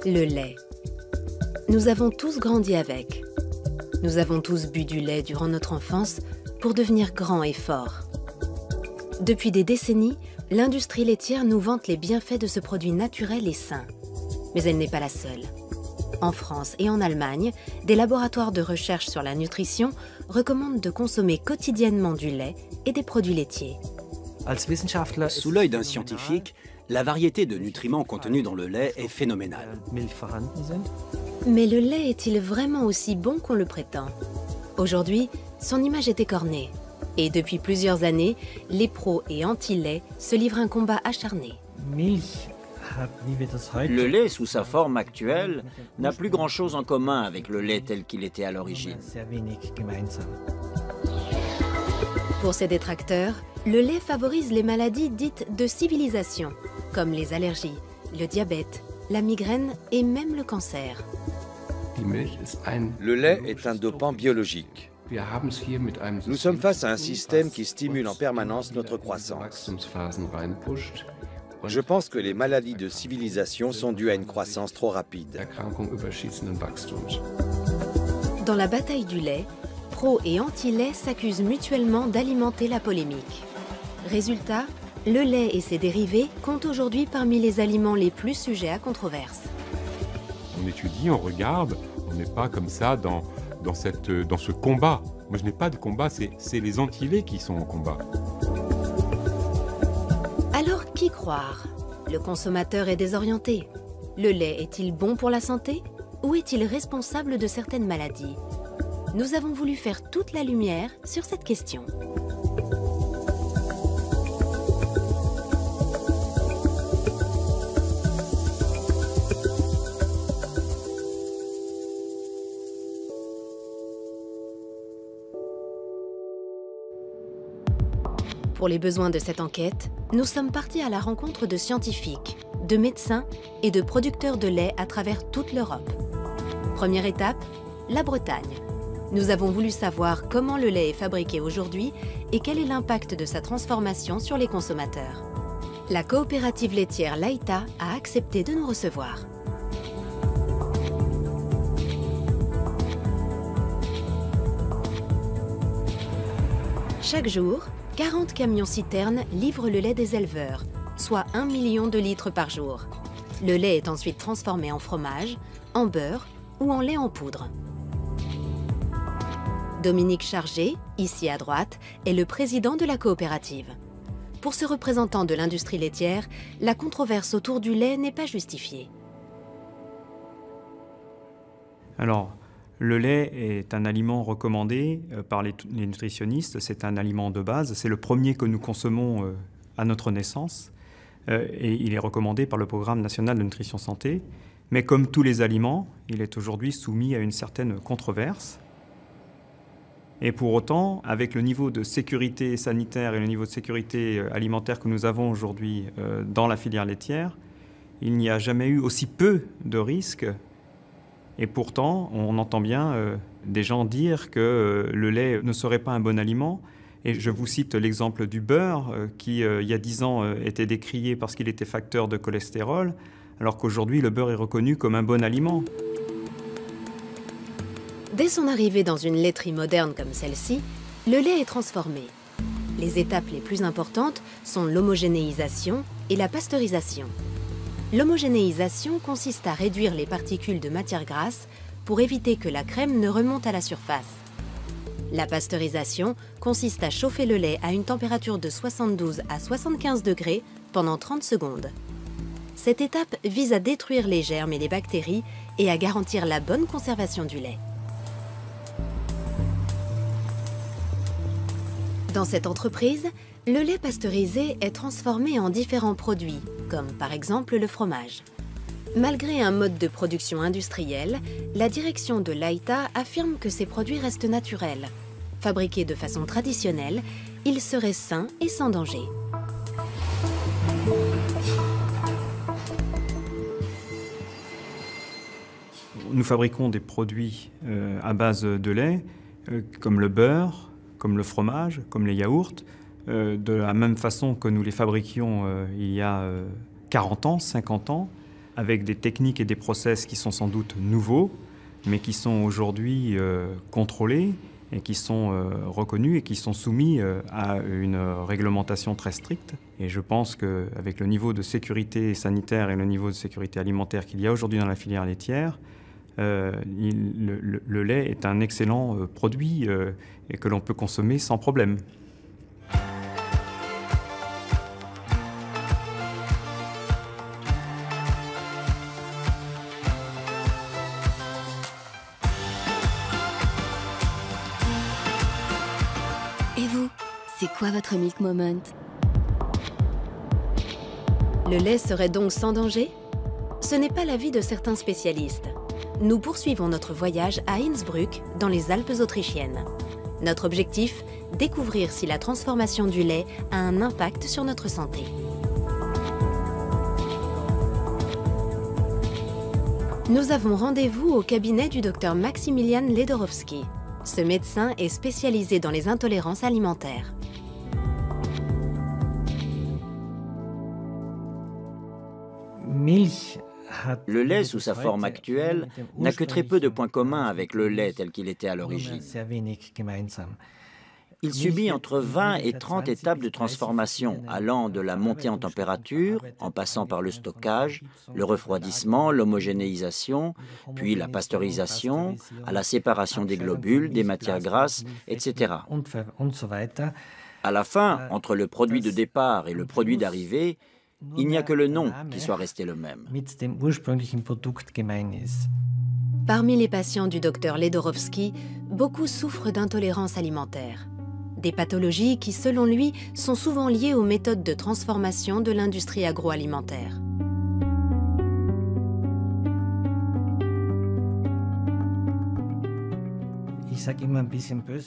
Le lait. Nous avons tous grandi avec. Nous avons tous bu du lait durant notre enfance pour devenir grands et forts. Depuis des décennies, l'industrie laitière nous vante les bienfaits de ce produit naturel et sain. Mais elle n'est pas la seule. En France et en Allemagne, des laboratoires de recherche sur la nutrition recommandent de consommer quotidiennement du lait et des produits laitiers. Sous l'œil d'un scientifique, la variété de nutriments contenus dans le lait est phénoménale. Mais le lait est-il vraiment aussi bon qu'on le prétend? Aujourd'hui, son image est écornée. Et depuis plusieurs années, les pros et anti-lait se livrent un combat acharné. Le lait, sous sa forme actuelle, n'a plus grand-chose en commun avec le lait tel qu'il était à l'origine. Pour ces détracteurs, le lait favorise les maladies dites de civilisation, comme les allergies, le diabète, la migraine et même le cancer. Le lait est un dopant biologique. Nous sommes face à un système qui stimule en permanence notre croissance. Je pense que les maladies de civilisation sont dues à une croissance trop rapide. Dans la bataille du lait, pro et anti-lait s'accusent mutuellement d'alimenter la polémique. Résultat, le lait et ses dérivés comptent aujourd'hui parmi les aliments les plus sujets à controverse. On étudie, on regarde, on n'est pas comme ça dans ce combat. Moi, je n'ai pas de combat, c'est les anti-laits qui sont en combat. Alors, qui croire? Le consommateur est désorienté. Le lait est-il bon pour la santé? Ou est-il responsable de certaines maladies? Nous avons voulu faire toute la lumière sur cette question. Pour les besoins de cette enquête, nous sommes partis à la rencontre de scientifiques, de médecins et de producteurs de lait à travers toute l'Europe. Première étape, la Bretagne. Nous avons voulu savoir comment le lait est fabriqué aujourd'hui et quel est l'impact de sa transformation sur les consommateurs. La coopérative laitière Laïta a accepté de nous recevoir. Chaque jour, 40 camions-citernes livrent le lait des éleveurs, soit 1 million de litres par jour. Le lait est ensuite transformé en fromage, en beurre ou en lait en poudre. Dominique Chargé, ici à droite, est le président de la coopérative. Pour ce représentant de l'industrie laitière, la controverse autour du lait n'est pas justifiée. Alors, le lait est un aliment recommandé par les nutritionnistes, c'est un aliment de base, c'est le premier que nous consommons à notre naissance et il est recommandé par le Programme national de nutrition santé. Mais comme tous les aliments, il est aujourd'hui soumis à une certaine controverse. Et pour autant, avec le niveau de sécurité sanitaire et le niveau de sécurité alimentaire que nous avons aujourd'hui dans la filière laitière, il n'y a jamais eu aussi peu de risques. Et pourtant, on entend bien des gens dire que le lait ne serait pas un bon aliment. Et je vous cite l'exemple du beurre qui, il y a 10 ans, était décrié parce qu'il était facteur de cholestérol, alors qu'aujourd'hui, le beurre est reconnu comme un bon aliment. Dès son arrivée dans une laiterie moderne comme celle-ci, le lait est transformé. Les étapes les plus importantes sont l'homogénéisation et la pasteurisation. L'homogénéisation consiste à réduire les particules de matière grasse pour éviter que la crème ne remonte à la surface. La pasteurisation consiste à chauffer le lait à une température de 72 à 75 degrés pendant 30 secondes. Cette étape vise à détruire les germes et les bactéries et à garantir la bonne conservation du lait. Dans cette entreprise, le lait pasteurisé est transformé en différents produits, comme par exemple le fromage. Malgré un mode de production industriel, la direction de Laïta affirme que ces produits restent naturels. Fabriqués de façon traditionnelle, ils seraient sains et sans danger. Nous fabriquons des produits à base de lait, comme le beurre, comme le fromage, comme les yaourts, de la même façon que nous les fabriquions il y a 40 ans, 50 ans. avec des techniques et des process qui sont sans doute nouveaux, mais qui sont aujourd'hui contrôlés et qui sont reconnus et qui sont soumis à une réglementation très stricte. Et je pense qu'avec le niveau de sécurité sanitaire et le niveau de sécurité alimentaire qu'il y a aujourd'hui dans la filière laitière, le lait est un excellent produit et que l'on peut consommer sans problème. Et vous, c'est quoi votre milk moment? Le lait serait donc sans danger? Ce n'est pas l'avis de certains spécialistes. Nous poursuivons notre voyage à Innsbruck, dans les Alpes autrichiennes. Notre objectif, découvrir si la transformation du lait a un impact sur notre santé. Nous avons rendez-vous au cabinet du docteur Maximilian Ledorowski. Ce médecin est spécialisé dans les intolérances alimentaires. Le lait, sous sa forme actuelle, n'a que très peu de points communs avec le lait tel qu'il était à l'origine. Il subit entre 20 et 30 étapes de transformation, allant de la montée en température, en passant par le stockage, le refroidissement, l'homogénéisation, puis la pasteurisation, à la séparation des globules, des matières grasses, etc. À la fin, entre le produit de départ et le produit d'arrivée, il n'y a que le nom qui soit resté le même. Parmi les patients du docteur Ledorowski, beaucoup souffrent d'intolérance alimentaire. Des pathologies qui, selon lui, sont souvent liées aux méthodes de transformation de l'industrie agroalimentaire.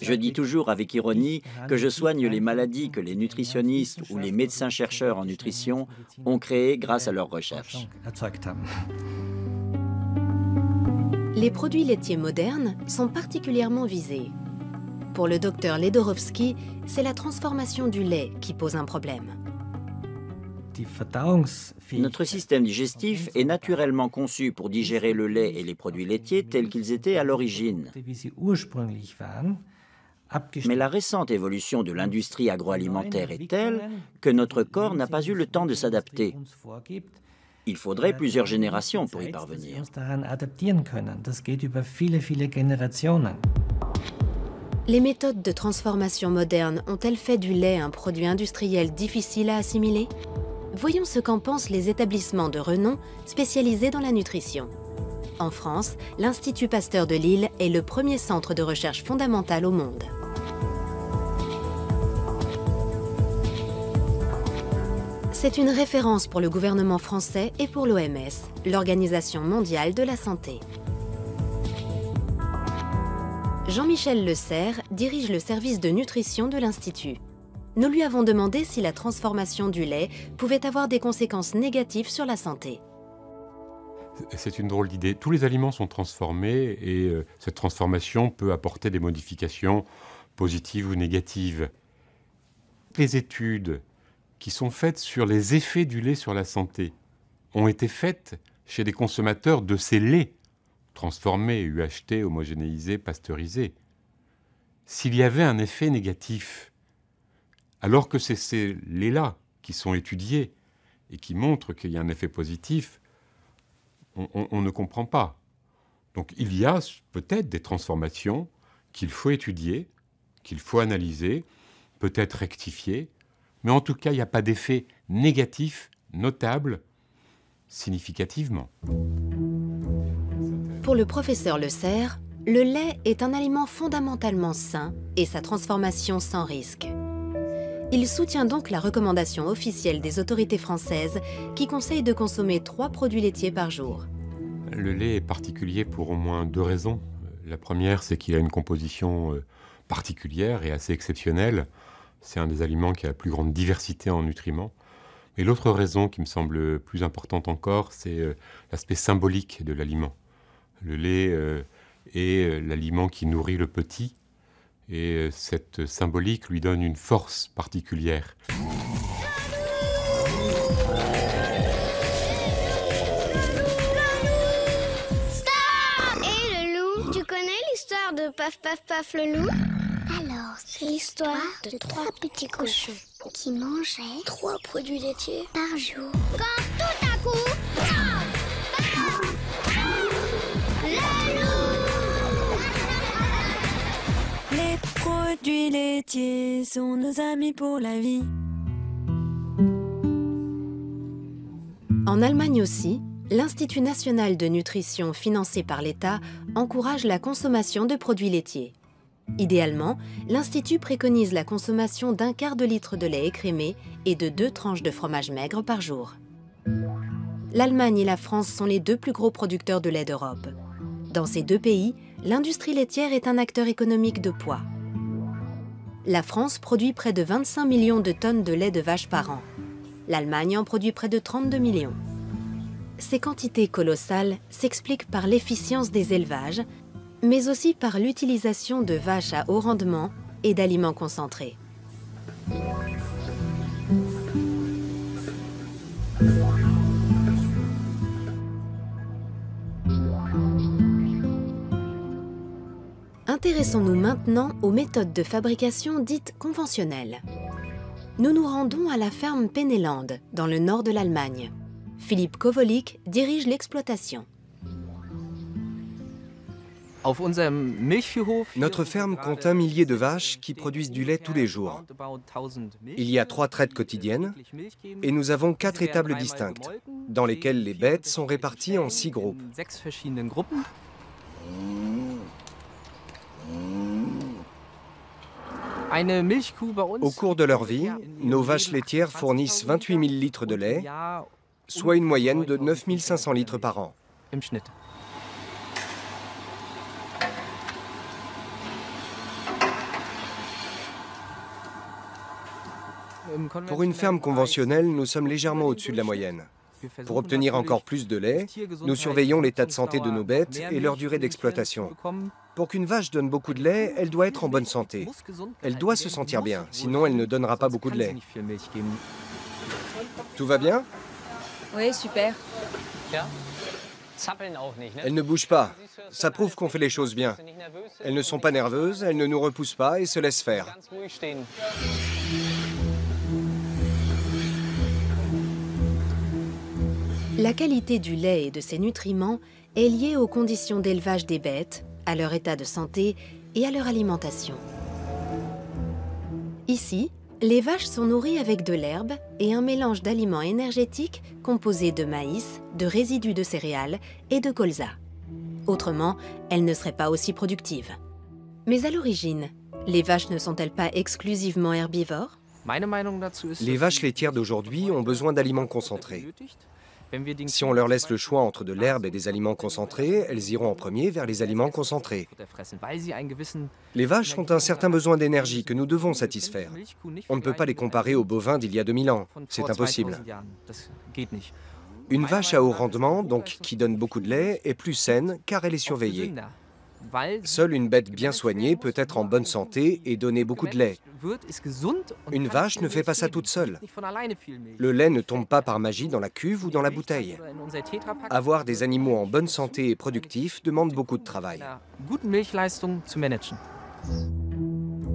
Je dis toujours avec ironie que je soigne les maladies que les nutritionnistes ou les médecins-chercheurs en nutrition ont créées grâce à leurs recherches. Les produits laitiers modernes sont particulièrement visés. Pour le docteur Ledorowski, c'est la transformation du lait qui pose un problème. Notre système digestif est naturellement conçu pour digérer le lait et les produits laitiers tels qu'ils étaient à l'origine. Mais la récente évolution de l'industrie agroalimentaire est telle que notre corps n'a pas eu le temps de s'adapter. Il faudrait plusieurs générations pour y parvenir. Les méthodes de transformation modernes ont-elles fait du lait un produit industriel difficile à assimiler? Voyons ce qu'en pensent les établissements de renom spécialisés dans la nutrition. En France, l'Institut Pasteur de Lille est le premier centre de recherche fondamentale au monde. C'est une référence pour le gouvernement français et pour l'OMS, l'Organisation mondiale de la santé. Jean-Michel Le Serre dirige le service de nutrition de l'Institut. Nous lui avons demandé si la transformation du lait pouvait avoir des conséquences négatives sur la santé. C'est une drôle d'idée. Tous les aliments sont transformés et cette transformation peut apporter des modifications positives ou négatives. Les études qui sont faites sur les effets du lait sur la santé ont été faites chez des consommateurs de ces laits transformés, UHT, homogénéisés, pasteurisés. S'il y avait un effet négatif, alors que c'est ces laits-là qui sont étudiés et qui montrent qu'il y a un effet positif, on ne comprend pas. Donc il y a peut-être des transformations qu'il faut étudier, qu'il faut analyser, peut-être rectifier, mais en tout cas, il n'y a pas d'effet négatif notable significativement. Pour le professeur Le Serre, le lait est un aliment fondamentalement sain et sa transformation sans risque. Il soutient donc la recommandation officielle des autorités françaises qui conseille de consommer 3 produits laitiers par jour. Le lait est particulier pour au moins 2 raisons. La première, c'est qu'il a une composition particulière et assez exceptionnelle. C'est un des aliments qui a la plus grande diversité en nutriments. Et l'autre raison qui me semble plus importante encore, c'est l'aspect symbolique de l'aliment. Le lait est l'aliment qui nourrit le petit, et cette symbolique lui donne une force particulière. de Paf Paf Paf le loup? Alors, c'est l'histoire de 3 petits cochons qui mangeaient 3 produits laitiers par jour. Quand tout à coup, le loup! Les produits laitiers sont nos amis pour la vie. En Allemagne aussi, l'Institut national de nutrition financé par l'État encourage la consommation de produits laitiers. Idéalement, l'Institut préconise la consommation d'1 quart de litre de lait écrémé et de 2 tranches de fromage maigre par jour. L'Allemagne et la France sont les 2 plus gros producteurs de lait d'Europe. Dans ces 2 pays, l'industrie laitière est un acteur économique de poids. La France produit près de 25 millions de tonnes de lait de vache par an. L'Allemagne en produit près de 32 millions. Ces quantités colossales s'expliquent par l'efficience des élevages, mais aussi par l'utilisation de vaches à haut rendement et d'aliments concentrés. Intéressons-nous maintenant aux méthodes de fabrication dites conventionnelles. Nous nous rendons à la ferme Penneland, dans le nord de l'Allemagne. Philippe Kowolik dirige l'exploitation. Notre ferme compte 1 millier de vaches qui produisent du lait tous les jours. Il y a 3 traites quotidiennes et nous avons 4 étables distinctes, dans lesquelles les bêtes sont réparties en 6 groupes. Au cours de leur vie, nos vaches laitières fournissent 28 000 litres de lait, soit une moyenne de 9 500 litres par an. Pour une ferme conventionnelle, nous sommes légèrement au-dessus de la moyenne. Pour obtenir encore plus de lait, nous surveillons l'état de santé de nos bêtes et leur durée d'exploitation. Pour qu'une vache donne beaucoup de lait, elle doit être en bonne santé. Elle doit se sentir bien, sinon elle ne donnera pas beaucoup de lait. Tout va bien? Oui, super. Elles ne bougent pas. Ça prouve qu'on fait les choses bien. Elles ne sont pas nerveuses, elles ne nous repoussent pas et se laissent faire. La qualité du lait et de ses nutriments est liée aux conditions d'élevage des bêtes, à leur état de santé et à leur alimentation. Ici, les vaches sont nourries avec de l'herbe et un mélange d'aliments énergétiques composés de maïs, de résidus de céréales et de colza. Autrement, elles ne seraient pas aussi productives. Mais à l'origine, les vaches ne sont-elles pas exclusivement herbivores? Les vaches laitières d'aujourd'hui ont besoin d'aliments concentrés. Si on leur laisse le choix entre de l'herbe et des aliments concentrés, elles iront en premier vers les aliments concentrés. Les vaches ont un certain besoin d'énergie que nous devons satisfaire. On ne peut pas les comparer aux bovins d'il y a 2000 ans. C'est impossible. Une vache à haut rendement, donc qui donne beaucoup de lait, est plus saine car elle est surveillée. Seule une bête bien soignée peut être en bonne santé et donner beaucoup de lait. Une vache ne fait pas ça toute seule. Le lait ne tombe pas par magie dans la cuve ou dans la bouteille. Avoir des animaux en bonne santé et productifs demande beaucoup de travail.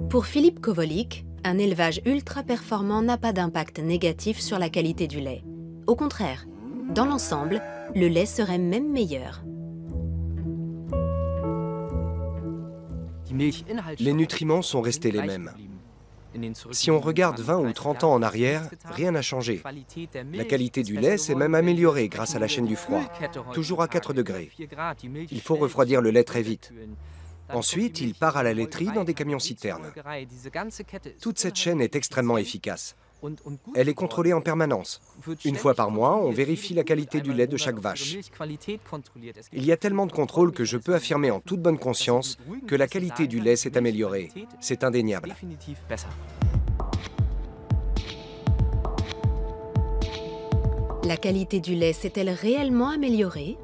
Pour Philippe Kowolik, un élevage ultra performant n'a pas d'impact négatif sur la qualité du lait. Au contraire, dans l'ensemble, le lait serait même meilleur. Les nutriments sont restés les mêmes. Si on regarde 20 ou 30 ans en arrière, rien n'a changé. La qualité du lait s'est même améliorée grâce à la chaîne du froid, toujours à 4 degrés. Il faut refroidir le lait très vite. Ensuite, il part à la laiterie dans des camions-citernes. Toute cette chaîne est extrêmement efficace. Elle est contrôlée en permanence. Une fois par mois, on vérifie la qualité du lait de chaque vache. Il y a tellement de contrôles que je peux affirmer en toute bonne conscience que la qualité du lait s'est améliorée. C'est indéniable. La qualité du lait s'est-elle réellement améliorée?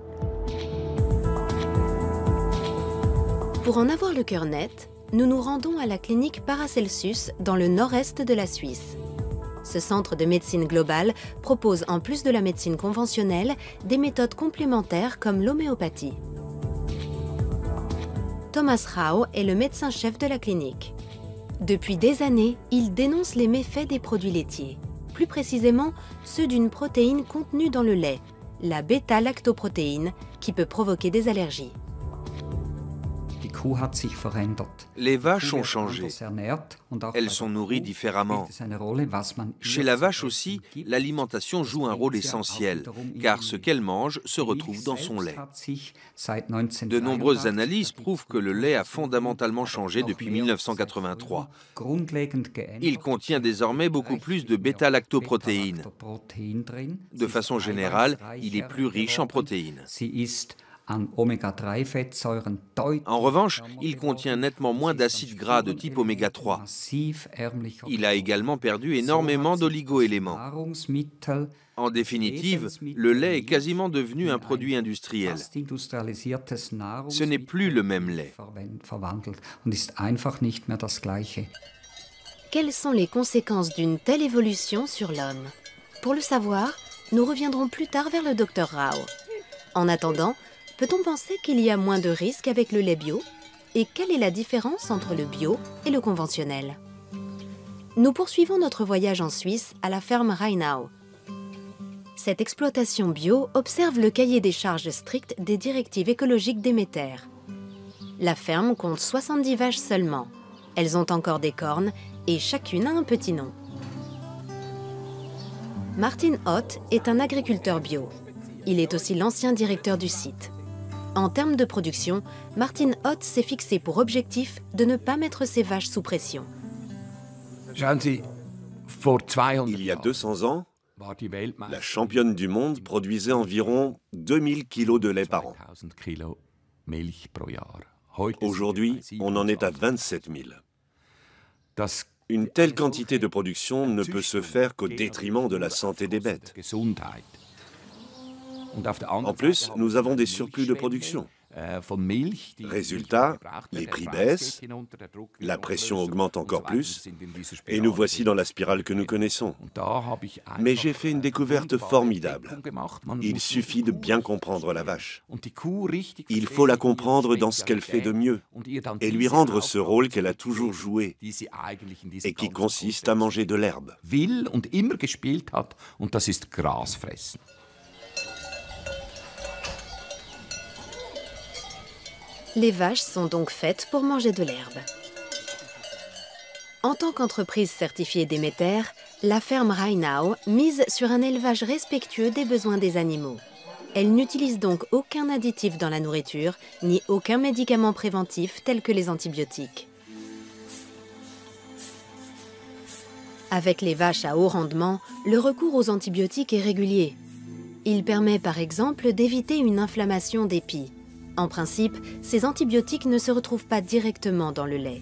Pour en avoir le cœur net, nous nous rendons à la clinique Paracelsus dans le nord-est de la Suisse. Ce centre de médecine globale propose, en plus de la médecine conventionnelle, des méthodes complémentaires comme l'homéopathie. Thomas Rau est le médecin-chef de la clinique. Depuis des années, il dénonce les méfaits des produits laitiers, plus précisément ceux d'une protéine contenue dans le lait, la bêta-lactoprotéine, qui peut provoquer des allergies. Les vaches ont changé. Elles sont nourries différemment. Chez la vache aussi, l'alimentation joue un rôle essentiel, car ce qu'elle mange se retrouve dans son lait. De nombreuses analyses prouvent que le lait a fondamentalement changé depuis 1983. Il contient désormais beaucoup plus de bêta-lactoprotéines. De façon générale, il est plus riche en protéines. En revanche, il contient nettement moins d'acides gras de type oméga 3. Il a également perdu énormément d'oligo-éléments. En définitive, le lait est quasiment devenu un produit industriel. Ce n'est plus le même lait. Quelles sont les conséquences d'une telle évolution sur l'homme? Pour le savoir, nous reviendrons plus tard vers le Dr Rau. En attendant, peut-on penser qu'il y a moins de risques avec le lait bio? Et quelle est la différence entre le bio et le conventionnel? Nous poursuivons notre voyage en Suisse à la ferme Rheinau. Cette exploitation bio observe le cahier des charges strict des directives écologiques Déméter. La ferme compte 70 vaches seulement. Elles ont encore des cornes et chacune a un petit nom. Martin Ott est un agriculteur bio. Il est aussi l'ancien directeur du site. En termes de production, Martin Ott s'est fixé pour objectif de ne pas mettre ses vaches sous pression. Il y a 200 ans, la championne du monde produisait environ 2000 kilos de lait par an. Aujourd'hui, on en est à 27 000. Une telle quantité de production ne peut se faire qu'au détriment de la santé des bêtes. En plus, nous avons des surplus de production. Résultat, les prix baissent, la pression augmente encore plus, et nous voici dans la spirale que nous connaissons. Mais j'ai fait une découverte formidable. Il suffit de bien comprendre la vache. Il faut la comprendre dans ce qu'elle fait de mieux, et lui rendre ce rôle qu'elle a toujours joué, et qui consiste à manger de l'herbe. Les vaches sont donc faites pour manger de l'herbe. En tant qu'entreprise certifiée Déméter, la ferme Rheinau mise sur un élevage respectueux des besoins des animaux. Elle n'utilise donc aucun additif dans la nourriture, ni aucun médicament préventif tel que les antibiotiques. Avec les vaches à haut rendement, le recours aux antibiotiques est régulier. Il permet par exemple d'éviter une inflammation des pies. En principe, ces antibiotiques ne se retrouvent pas directement dans le lait.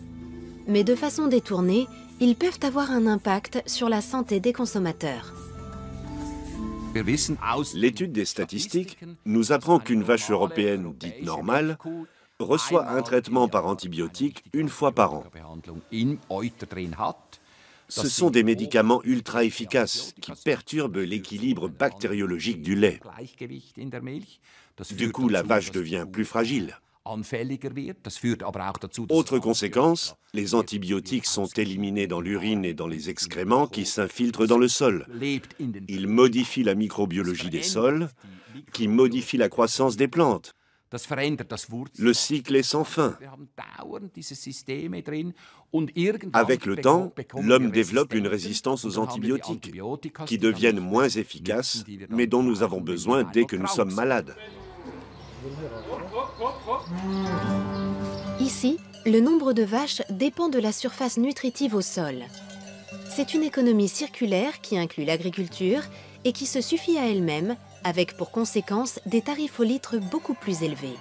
Mais de façon détournée, ils peuvent avoir un impact sur la santé des consommateurs. L'étude des statistiques nous apprend qu'une vache européenne dite normale reçoit un traitement par antibiotique une fois par an. Ce sont des médicaments ultra efficaces qui perturbent l'équilibre bactériologique du lait. Du coup, la vache devient plus fragile. Autre conséquence, les antibiotiques sont éliminés dans l'urine et dans les excréments qui s'infiltrent dans le sol. Ils modifient la microbiologie des sols, qui modifie la croissance des plantes. Le cycle est sans fin. Avec le temps, l'homme développe une résistance aux antibiotiques, qui deviennent moins efficaces, mais dont nous avons besoin dès que nous sommes malades. Ici, le nombre de vaches dépend de la surface nutritive au sol. C'est une économie circulaire qui inclut l'agriculture et qui se suffit à elle-même, avec pour conséquence des tarifs au litre beaucoup plus élevés.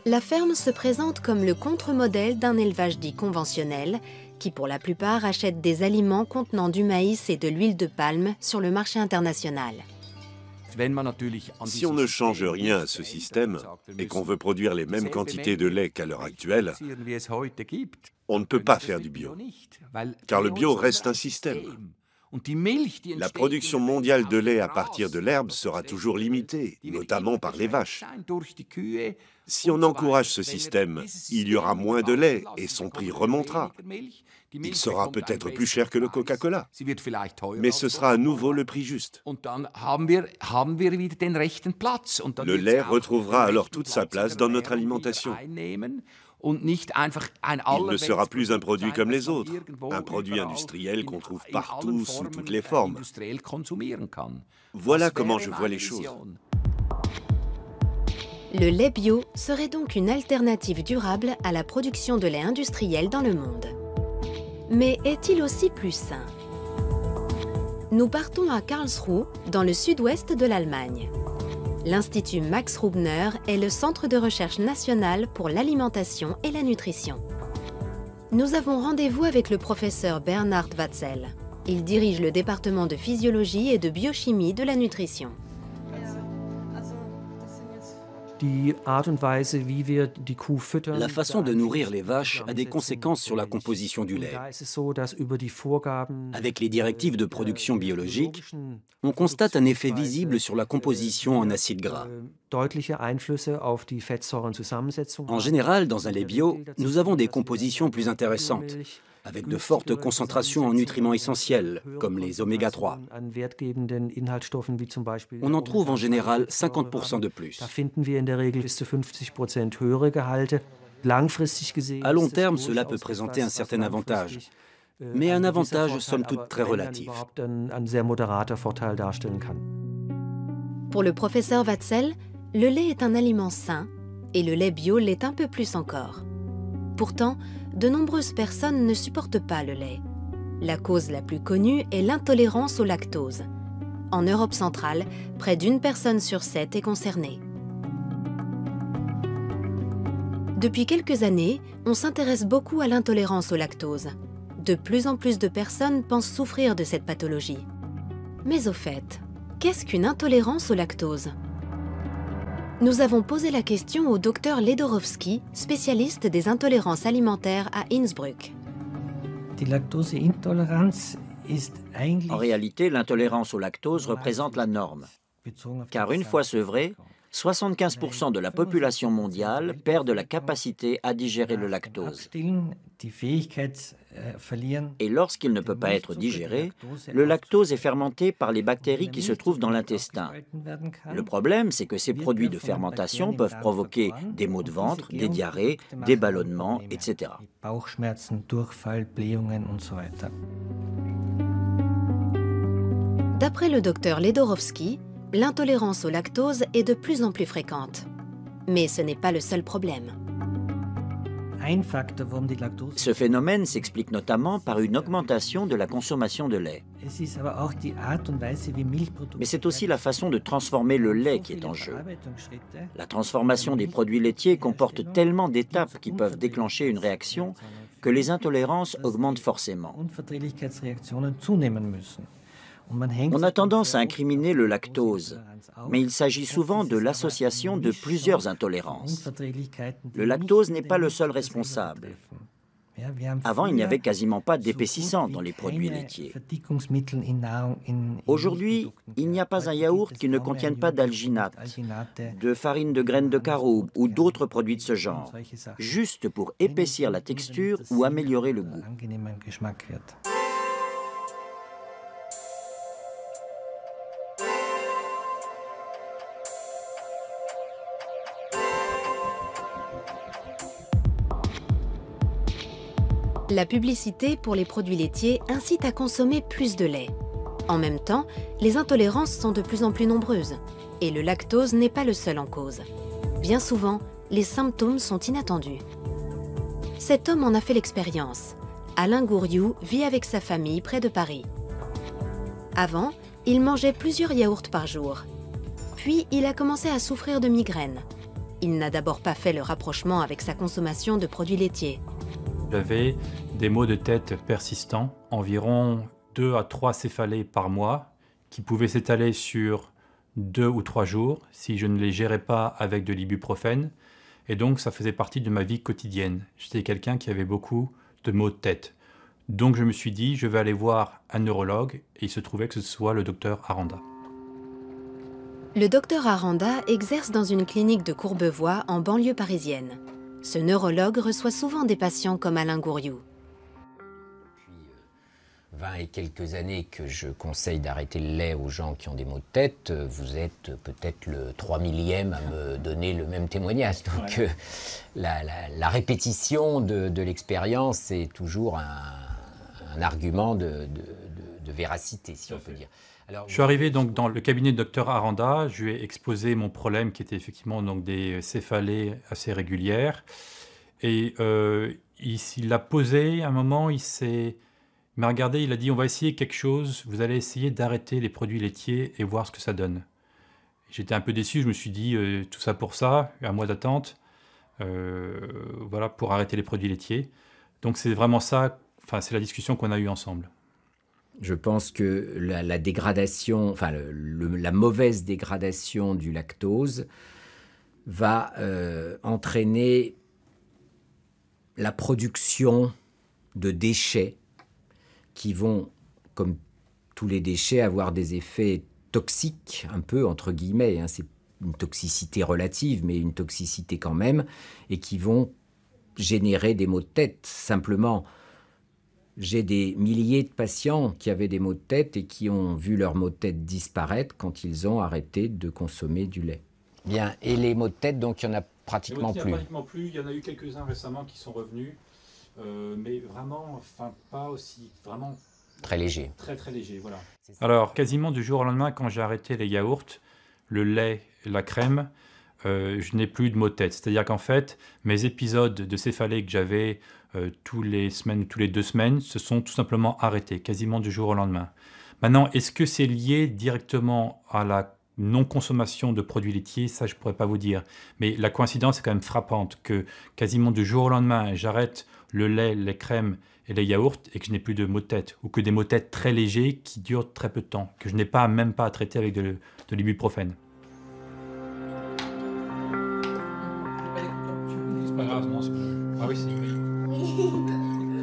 La ferme se présente comme le contre-modèle d'un élevage dit conventionnel, qui pour la plupart achète des aliments contenant du maïs et de l'huile de palme sur le marché international. Si on ne change rien à ce système et qu'on veut produire les mêmes quantités de lait qu'à l'heure actuelle, on ne peut pas faire du bio, car le bio reste un système. La production mondiale de lait à partir de l'herbe sera toujours limitée, notamment par les vaches. Si on encourage ce système, il y aura moins de lait et son prix remontera. Il sera peut-être plus cher que le Coca-Cola, mais ce sera à nouveau le prix juste. Le lait retrouvera alors toute sa place dans notre alimentation. Il ne sera plus un produit comme les autres, un produit industriel qu'on trouve partout, sous toutes les formes. Voilà comment je vois les choses. Le lait bio serait donc une alternative durable à la production de lait industriel dans le monde. Mais est-il aussi plus sain? Nous partons à Karlsruhe, dans le sud-ouest de l'Allemagne. L'Institut Max Rubner est le centre de recherche national pour l'alimentation et la nutrition. Nous avons rendez-vous avec le professeur Bernhard Watzel. Il dirige le département de physiologie et de biochimie de la nutrition. La façon de nourrir les vaches a des conséquences sur la composition du lait. Avec les directives de production biologique, on constate un effet visible sur la composition en acides gras. En général, dans un lait bio, nous avons des compositions plus intéressantes, avec de fortes concentrations en nutriments essentiels, comme les oméga 3. On en trouve en général 50% de plus. À long terme, cela peut présenter un certain avantage, mais un avantage somme toute très relatif. Pour le professeur Watzel, le lait est un aliment sain et le lait bio l'est un peu plus encore. Pourtant, de nombreuses personnes ne supportent pas le lait. La cause la plus connue est l'intolérance au lactose. En Europe centrale, près d'1 personne sur 7 est concernée. Depuis quelques années, on s'intéresse beaucoup à l'intolérance au lactose. De plus en plus de personnes pensent souffrir de cette pathologie. Mais au fait, qu'est-ce qu'une intolérance au lactose? Nous avons posé la question au docteur Ledorowski, spécialiste des intolérances alimentaires à Innsbruck. En réalité, l'intolérance au lactose représente la norme. Car une fois sevré, 75% de la population mondiale perd de la capacité à digérer le lactose. Et lorsqu'il ne peut pas être digéré, le lactose est fermenté par les bactéries qui se trouvent dans l'intestin. Le problème, c'est que ces produits de fermentation peuvent provoquer des maux de ventre, des diarrhées, des ballonnements, etc. D'après le docteur Ledorowski, l'intolérance au lactose est de plus en plus fréquente. Mais ce n'est pas le seul problème. Ce phénomène s'explique notamment par une augmentation de la consommation de lait. Mais c'est aussi la façon de transformer le lait qui est en jeu. La transformation des produits laitiers comporte tellement d'étapes qui peuvent déclencher une réaction que les intolérances augmentent forcément. On a tendance à incriminer le lactose, mais il s'agit souvent de l'association de plusieurs intolérances. Le lactose n'est pas le seul responsable. Avant, il n'y avait quasiment pas d'épaississant dans les produits laitiers. Aujourd'hui, il n'y a pas un yaourt qui ne contienne pas d'alginate, de farine de graines de caroube ou d'autres produits de ce genre, juste pour épaissir la texture ou améliorer le goût. La publicité pour les produits laitiers incite à consommer plus de lait. En même temps, les intolérances sont de plus en plus nombreuses et le lactose n'est pas le seul en cause. Bien souvent, les symptômes sont inattendus. Cet homme en a fait l'expérience. Alain Gouriou vit avec sa famille près de Paris. Avant, il mangeait plusieurs yaourts par jour. Puis, il a commencé à souffrir de migraines. Il n'a d'abord pas fait le rapprochement avec sa consommation de produits laitiers. J'avais des maux de tête persistants, environ 2 à 3 céphalées par mois, qui pouvaient s'étaler sur 2 ou 3 jours si je ne les gérais pas avec de l'ibuprofène. Et donc, ça faisait partie de ma vie quotidienne. J'étais quelqu'un qui avait beaucoup de maux de tête. Donc, je me suis dit, je vais aller voir un neurologue. Et il se trouvait que ce soit le docteur Aranda. Le docteur Aranda exerce dans une clinique de Courbevoie en banlieue parisienne. Ce neurologue reçoit souvent des patients comme Alain Gouriou. 20 et quelques années que je conseille d'arrêter le lait aux gens qui ont des maux de tête, vous êtes peut-être le 3 millième à me donner le même témoignage. Donc la répétition de l'expérience est toujours un argument de véracité, si on peut dire. Alors, je suis arrivé donc dans le cabinet de Dr Aranda, je lui ai exposé mon problème qui était effectivement donc des céphalées assez régulières. Et il l'a posé à un moment, il m'a regardé, il a dit « on va essayer quelque chose, vous allez essayer d'arrêter les produits laitiers et voir ce que ça donne ». J'étais un peu déçu, je me suis dit tout ça pour ça, un mois d'attente, voilà, pour arrêter les produits laitiers. Donc c'est vraiment ça, enfin c'est la discussion qu'on a eue ensemble. Je pense que la dégradation, enfin la mauvaise dégradation du lactose va entraîner la production de déchets qui vont, comme tous les déchets, avoir des effets toxiques, un peu entre guillemets, hein, c'est une toxicité relative, mais une toxicité quand même, et qui vont générer des maux de tête. Simplement, j'ai des milliers de patients qui avaient des maux de tête et qui ont vu leurs maux de tête disparaître quand ils ont arrêté de consommer du lait. Bien, et les maux de tête, donc il n'y en a pratiquement plus. Il y en a eu quelques-uns récemment qui sont revenus, mais vraiment, enfin pas aussi, vraiment... Très léger. Très très léger, voilà. Alors, quasiment du jour au lendemain, quand j'ai arrêté les yaourts, le lait, la crème, je n'ai plus de maux de tête. C'est-à-dire qu'en fait, mes épisodes de céphalée que j'avais tous les semaines, tous les 2 semaines, se sont tout simplement arrêtés, quasiment du jour au lendemain. Maintenant, est-ce que c'est lié directement à la non-consommation de produits laitiers? Ça, je ne pourrais pas vous dire. Mais la coïncidence est quand même frappante que quasiment du jour au lendemain, j'arrête le lait, les crèmes et les yaourts et que je n'ai plus de maux de tête, ou que des maux de tête très légers qui durent très peu de temps, que je n'ai même pas à traiter avec de l'ibuprofène.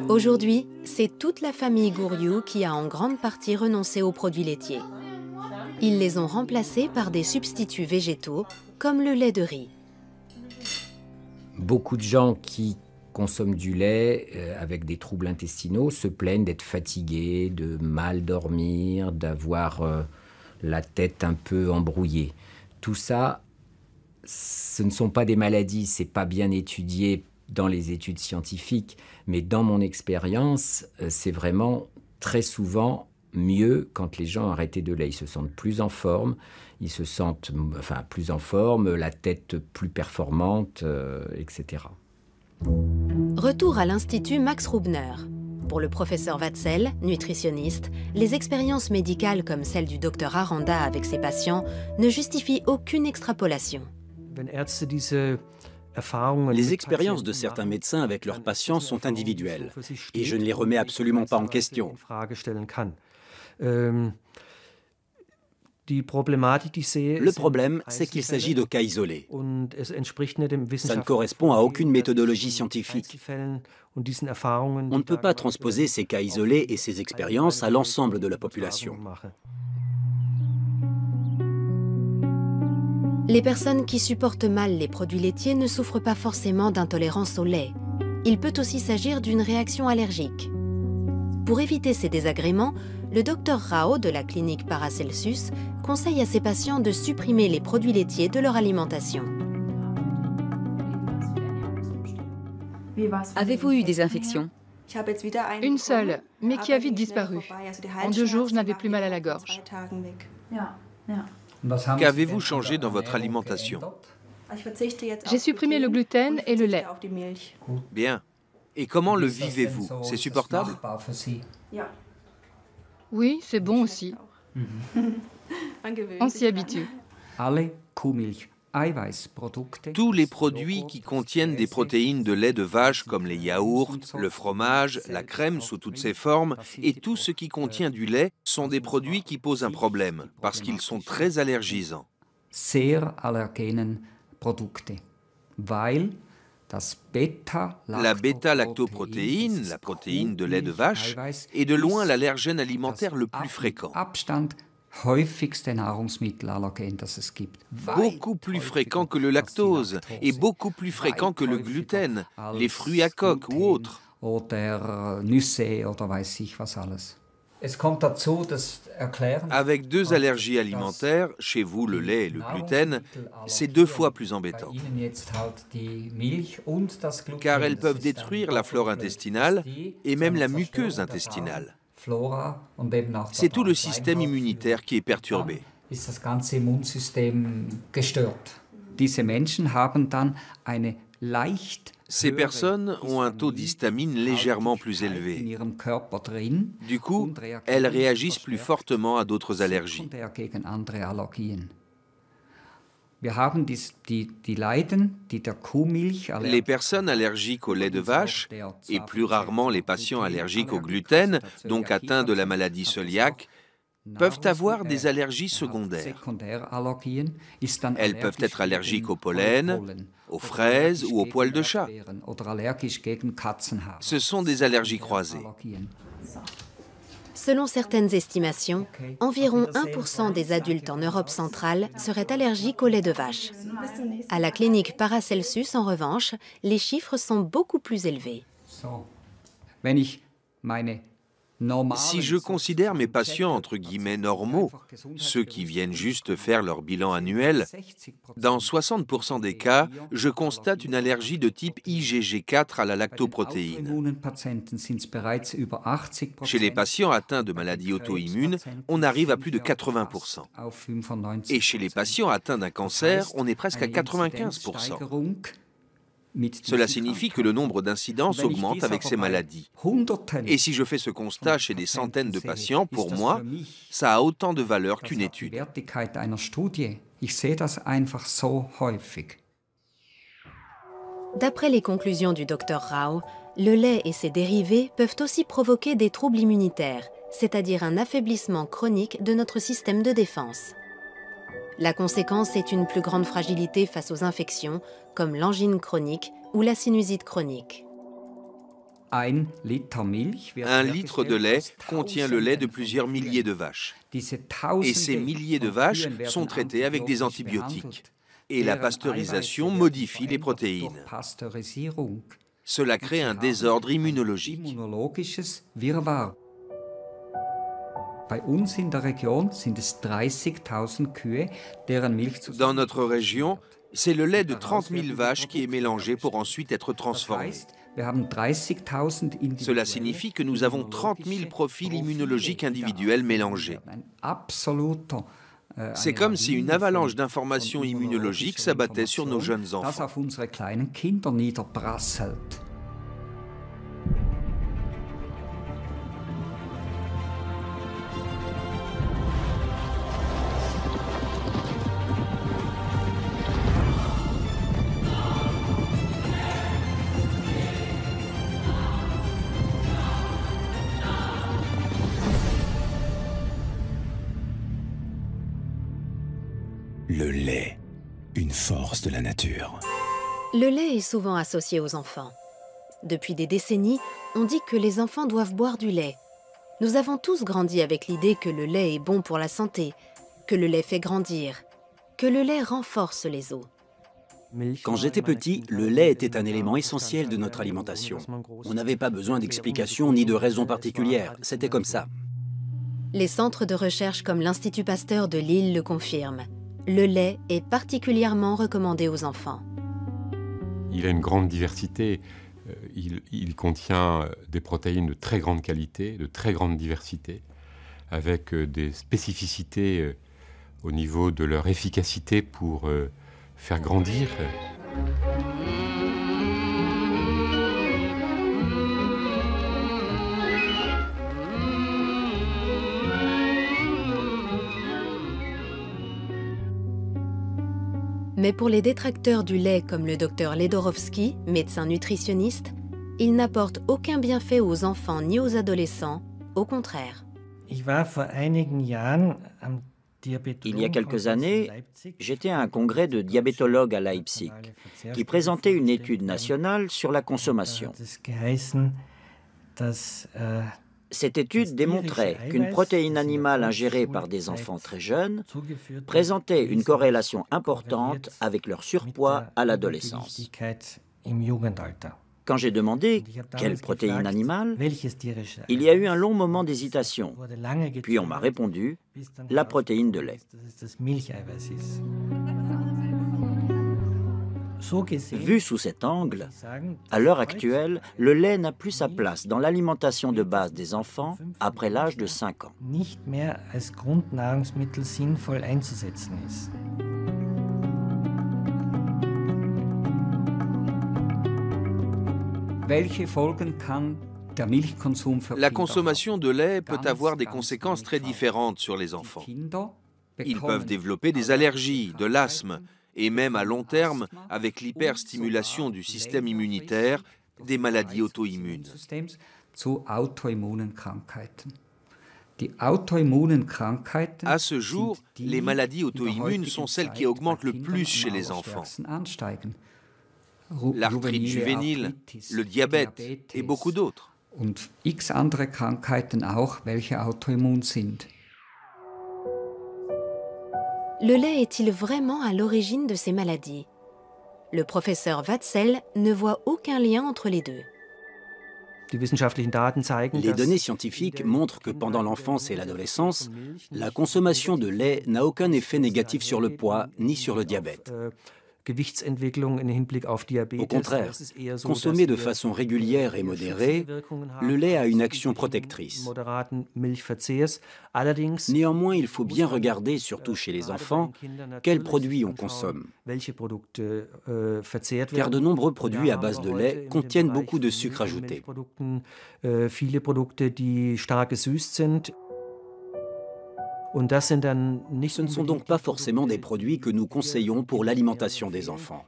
Aujourd'hui, c'est toute la famille Gouriou qui a en grande partie renoncé aux produits laitiers. Ils les ont remplacés par des substituts végétaux, comme le lait de riz. Beaucoup de gens qui consomment du lait avec des troubles intestinaux se plaignent d'être fatigués, de mal dormir, d'avoir la tête un peu embrouillée. Tout ça, ce ne sont pas des maladies, c'est pas bien étudié dans les études scientifiques, mais dans mon expérience, c'est vraiment très souvent mieux quand les gens arrêtent de lait. Ils se sentent plus en forme, plus en forme, la tête plus performante, etc. Retour à l'Institut Max Rubner. Pour le professeur Watzel, nutritionniste, les expériences médicales comme celle du docteur Aranda avec ses patients ne justifient aucune extrapolation. Les expériences de certains médecins avec leurs patients sont individuelles et je ne les remets absolument pas en question. Le problème, c'est qu'il s'agit de cas isolés. Ça ne correspond à aucune méthodologie scientifique. On ne peut pas transposer ces cas isolés et ces expériences à l'ensemble de la population. Les personnes qui supportent mal les produits laitiers ne souffrent pas forcément d'intolérance au lait. Il peut aussi s'agir d'une réaction allergique. Pour éviter ces désagréments, le docteur Rao de la clinique Paracelsus conseille à ses patients de supprimer les produits laitiers de leur alimentation. Avez-vous eu des infections? Une seule, mais qui a vite disparu. En 2 jours, je n'avais plus mal à la gorge. Qu'avez-vous changé dans votre alimentation? J'ai supprimé le gluten et le lait. Bien. Et comment le vivez-vous? C'est supportable? Oui, c'est bon aussi. On s'y habitue. Tous les produits qui contiennent des protéines de lait de vache comme les yaourts, le fromage, la crème sous toutes ses formes et tout ce qui contient du lait sont des produits qui posent un problème parce qu'ils sont très allergisants. La bêta-lactoprotéine, la protéine de lait de vache, est de loin l'allergène alimentaire le plus fréquent. Beaucoup plus fréquent que le lactose et beaucoup plus fréquent que le gluten, les fruits à coque ou autres. Avec 2 allergies alimentaires, chez vous le lait et le gluten, c'est 2 fois plus embêtant. Car elles peuvent détruire la flore intestinale et même la muqueuse intestinale. C'est tout le système immunitaire qui est perturbé. Ces personnes ont un taux d'histamine légèrement plus élevé. Du coup, elles réagissent plus fortement à d'autres allergies. Les personnes allergiques au lait de vache, et plus rarement les patients allergiques au gluten, donc atteints de la maladie cœliaque, peuvent avoir des allergies secondaires. Elles peuvent être allergiques au pollen, aux fraises ou aux poils de chat. Ce sont des allergies croisées. Selon certaines estimations, environ 1% des adultes en Europe centrale seraient allergiques au lait de vache. À la clinique Paracelsus, en revanche, les chiffres sont beaucoup plus élevés. Si je considère mes patients entre guillemets normaux, ceux qui viennent juste faire leur bilan annuel, dans 60% des cas, je constate une allergie de type IgG4 à la lactoprotéine. Chez les patients atteints de maladies auto-immunes, on arrive à plus de 80%. Et chez les patients atteints d'un cancer, on est presque à 95%. Cela signifie que le nombre d'incidences augmente avec ces maladies. Et si je fais ce constat chez des centaines de patients, pour moi, ça a autant de valeur qu'une étude. D'après les conclusions du Dr Rao, le lait et ses dérivés peuvent aussi provoquer des troubles immunitaires, c'est-à-dire un affaiblissement chronique de notre système de défense. La conséquence est une plus grande fragilité face aux infections, comme l'angine chronique ou la sinusite chronique. 1 litre de lait contient le lait de plusieurs milliers de vaches. Et ces milliers de vaches sont traitées avec des antibiotiques. Et la pasteurisation modifie les protéines. Cela crée un désordre immunologique. Dans notre région, c'est le lait de 30 000 vaches qui est mélangé pour ensuite être transformé. Cela signifie que nous avons 30 000 profils immunologiques individuels mélangés. C'est comme si une avalanche d'informations immunologiques s'abattait sur nos jeunes enfants. Le lait, une force de la nature. Le lait est souvent associé aux enfants. Depuis des décennies, on dit que les enfants doivent boire du lait. Nous avons tous grandi avec l'idée que le lait est bon pour la santé, que le lait fait grandir, que le lait renforce les os. Quand j'étais petit, le lait était un élément essentiel de notre alimentation. On n'avait pas besoin d'explications ni de raisons particulières, c'était comme ça. Les centres de recherche comme l'Institut Pasteur de Lille le confirment. Le lait est particulièrement recommandé aux enfants. Il a une grande diversité. Il contient des protéines de très grande qualité, de très grande diversité, avec des spécificités au niveau de leur efficacité pour faire grandir. Mais pour les détracteurs du lait comme le docteur Ledorowski, médecin nutritionniste, il n'apporte aucun bienfait aux enfants ni aux adolescents, au contraire. Il y a quelques années, j'étais à un congrès de diabétologues à Leipzig qui présentait une étude nationale sur la consommation. Cette étude démontrait qu'une protéine animale ingérée par des enfants très jeunes présentait une corrélation importante avec leur surpoids à l'adolescence. Quand j'ai demandé quelle protéine animale, il y a eu un long moment d'hésitation. Puis on m'a répondu la protéine de lait. Vu sous cet angle, à l'heure actuelle, le lait n'a plus sa place dans l'alimentation de base des enfants après l'âge de 5 ans. La consommation de lait peut avoir des conséquences très différentes sur les enfants. Ils peuvent développer des allergies, de l'asthme, et même à long terme, avec l'hyperstimulation du système immunitaire, des maladies auto-immunes. À ce jour, les maladies auto-immunes sont celles qui augmentent le plus chez les enfants. L'arthrite juvénile, le diabète et beaucoup d'autres. Le lait est-il vraiment à l'origine de ces maladies? Le professeur Watzel ne voit aucun lien entre les deux. Les données scientifiques montrent que pendant l'enfance et l'adolescence, la consommation de lait n'a aucun effet négatif sur le poids ni sur le diabète. Au contraire, consommé de façon régulière et modérée, le lait a une action protectrice. Néanmoins, il faut bien regarder, surtout chez les enfants, quels produits on consomme. Car de nombreux produits à base de lait contiennent beaucoup de sucre ajouté. Ce ne sont donc pas forcément des produits que nous conseillons pour l'alimentation des enfants.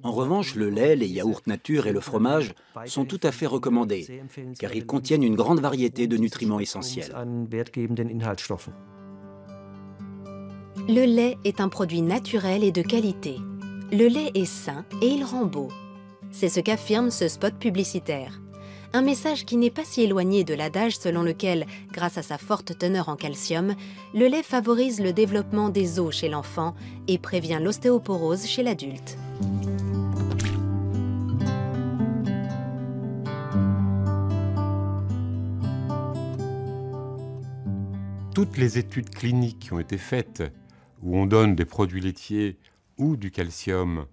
En revanche, le lait, les yaourts nature et le fromage sont tout à fait recommandés, car ils contiennent une grande variété de nutriments essentiels. Le lait est un produit naturel et de qualité. Le lait est sain et il rend beau. C'est ce qu'affirme ce spot publicitaire. Un message qui n'est pas si éloigné de l'adage selon lequel, grâce à sa forte teneur en calcium, le lait favorise le développement des os chez l'enfant et prévient l'ostéoporose chez l'adulte. Toutes les études cliniques qui ont été faites, où on donne des produits laitiers ou du calcium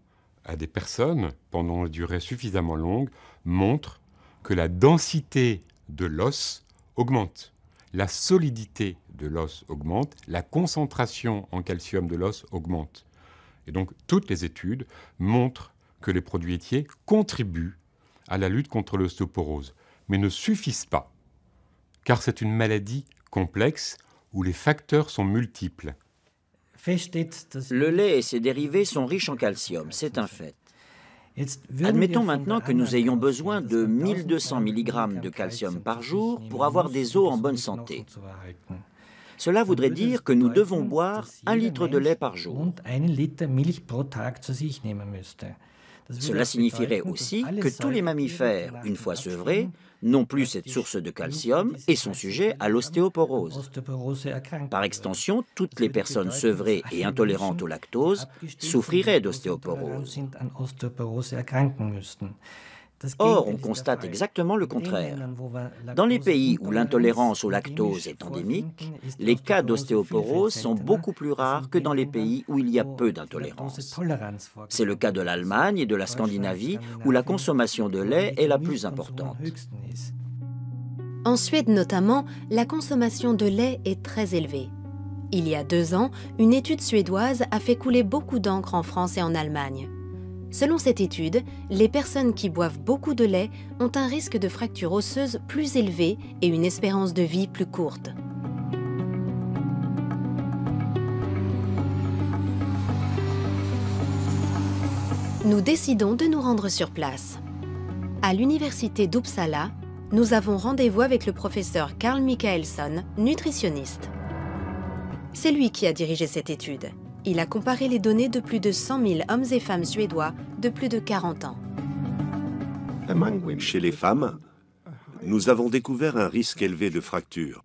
à des personnes pendant une durée suffisamment longue, montrent que la densité de l'os augmente, la solidité de l'os augmente, la concentration en calcium de l'os augmente. Et donc, toutes les études montrent que les produits laitiers contribuent à la lutte contre l'ostéoporose, mais ne suffisent pas, car c'est une maladie complexe où les facteurs sont multiples. Le lait et ses dérivés sont riches en calcium, c'est un fait. Admettons maintenant que nous ayons besoin de 1200 mg de calcium par jour pour avoir des os en bonne santé. Cela voudrait dire que nous devons boire 1 litre de lait par jour. Cela signifierait aussi que tous les mammifères, une fois sevrés, n'ont plus cette source de calcium et sont sujets à l'ostéoporose. Par extension, toutes les personnes sevrées et intolérantes au lactose souffriraient d'ostéoporose. Or, on constate exactement le contraire. Dans les pays où l'intolérance au lactose est endémique, les cas d'ostéoporose sont beaucoup plus rares que dans les pays où il y a peu d'intolérance. C'est le cas de l'Allemagne et de la Scandinavie, où la consommation de lait est la plus importante. En Suède notamment, la consommation de lait est très élevée. Il y a 2 ans, une étude suédoise a fait couler beaucoup d'encre en France et en Allemagne. Selon cette étude, les personnes qui boivent beaucoup de lait ont un risque de fracture osseuse plus élevé et une espérance de vie plus courte. Nous décidons de nous rendre sur place. À l'université d'Uppsala, nous avons rendez-vous avec le professeur Carl Michaelsson, nutritionniste. C'est lui qui a dirigé cette étude. Il a comparé les données de plus de 100 000 hommes et femmes suédois de plus de 40 ans. Chez les femmes, nous avons découvert un risque élevé de fractures,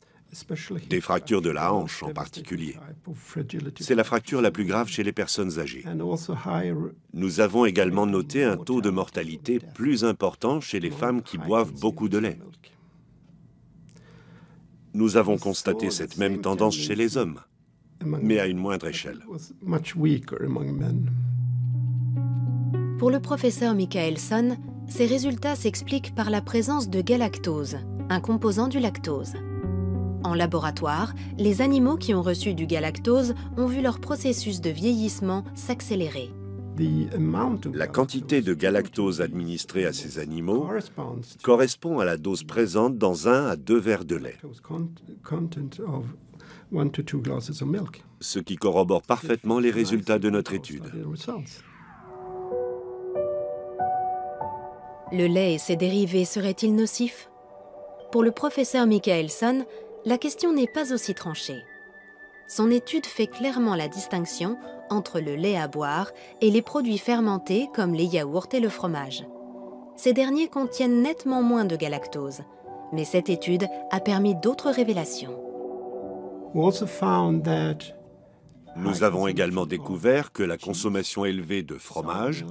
des fractures de la hanche en particulier. C'est la fracture la plus grave chez les personnes âgées. Nous avons également noté un taux de mortalité plus important chez les femmes qui boivent beaucoup de lait. Nous avons constaté cette même tendance chez les hommes, mais à une moindre échelle. Pour le professeur Michaelson, ces résultats s'expliquent par la présence de galactose, un composant du lactose. En laboratoire, les animaux qui ont reçu du galactose ont vu leur processus de vieillissement s'accélérer. La quantité de galactose administrée à ces animaux correspond à la dose présente dans 1 à 2 verres de lait, ce qui corrobore parfaitement les résultats de notre étude. Le lait et ses dérivés seraient-ils nocifs? Pour le professeur Michaelson, la question n'est pas aussi tranchée. Son étude fait clairement la distinction entre le lait à boire et les produits fermentés comme les yaourts et le fromage. Ces derniers contiennent nettement moins de galactose, mais cette étude a permis d'autres révélations. Nous avons également découvert que la consommation élevée de fromage,